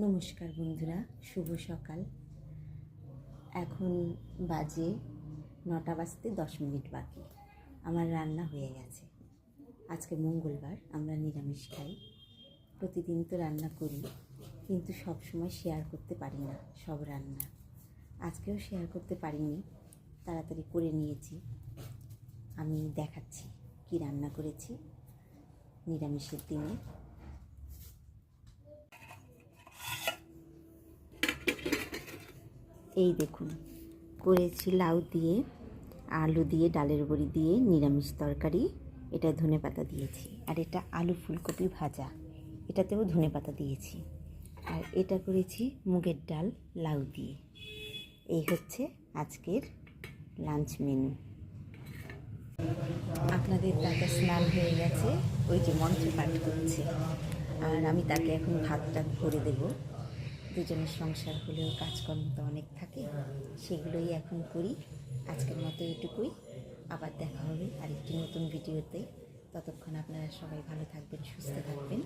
নমস্কার বন্ধুরা, শুভ সকাল। এখন বাজে 9টা বাজতে 10 মিনিট বাকি। আমার রান্না হয়ে গেছে। আজকে মঙ্গলবার, আমরা নিরামিষ খাই। প্রতিদিন তো রান্না করি, কিন্তু সব সময় শেয়ার করতে পারি না সব রান্না। আজকেও শেয়ার করতে পারিনি, তাড়াতাড়ি করে নিয়েছি। আমি দেখাচ্ছি কি রান্না করেছি নিরামিষের দিনে। এই দেখুন, করেছি লাউ দিয়ে, আলু দিয়ে, ডালের বড়ি দিয়ে নিরামিষ তরকারি। এটা ধনেপাতা দিয়েছি। আর এটা আলু ফুলকপি ভাজা, এটাতেও ধনেপাতা দিয়েছি। আর এটা করেছি মুগের ডাল লাউ দিয়ে। এই হচ্ছে আজকের লাঞ্চ মেনু। আপনাদের দাদা স্নান হয়ে গেছে, ওই যে মন্ত্র পাঠ করছে। আর আমি তাকে এখন ভাতটা করে দেবো। দুজনের সংসার হলেও কাজকর্ম তো অনেক থাকে, সেগুলোই এখন করি। আজকের মতো এটুকুই। আবার দেখা হবে আরেকটি নতুন ভিডিওতে। ততক্ষণ আপনারা সবাই ভালো থাকবেন, সুস্থ থাকবেন।